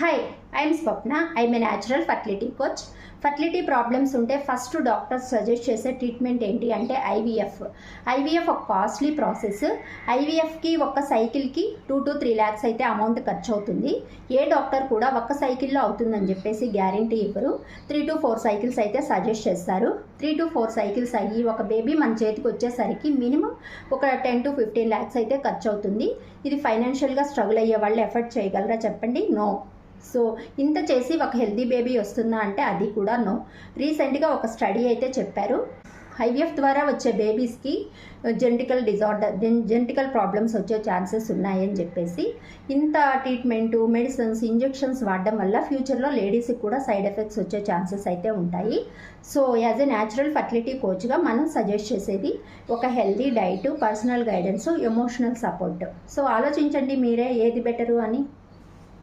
Hi, I am Swapna. I am a natural fertility coach. Fertility problems ఉంటే first doctors suggest చేసే treatment ఏంటి అంటే IVF ఒక costly process. ఐవీఎఫ్కి ఒక సైకిల్కి 2 to 3 lakhs అయితే అమౌంట్ ఖర్చు అవుతుంది. ఏ డాక్టర్ కూడా ఒక్క సైకిల్లో అవుతుందని చెప్పేసి గ్యారంటీ ఇవ్వరు. 3 to 4 cycles అయితే సజెస్ట్ చేస్తారు. 3 to 4 cycles అయ్యి ఒక బేబీ మన చేతికి వచ్చేసరికి మినిమం ఒక 10 to 15 lakhs అయితే ఖర్చు అవుతుంది. ఇది ఫైనాన్షియల్గా స్ట్రగుల్ అయ్యే వాళ్ళు ఎఫర్ట్ చేయగలరా చెప్పండి? నో. సో ఇంత చేసి ఒక హెల్దీ బేబీ వస్తుందా అంటే అది కూడా నో. రీసెంట్గా ఒక స్టడీ అయితే చెప్పారు, ఐవీఎఫ్ ద్వారా వచ్చే బేబీస్కి జెనెటికల్ ప్రాబ్లమ్స్ వచ్చే ఛాన్సెస్ ఉన్నాయని చెప్పేసి. ఇంత ట్రీట్మెంటు, మెడిసిన్స్, ఇంజెక్షన్స్ వాడడం వల్ల ఫ్యూచర్లో లేడీస్కి కూడా సైడ్ ఎఫెక్ట్స్ వచ్చే ఛాన్సెస్ అయితే ఉంటాయి. So as a natural fertility కోచ్గా మనం సజెస్ట్ చేసేది ఒక healthy diet, personal guidance, emotional support. So ఆలోచించండి మీరే ఏది బెటరు అని.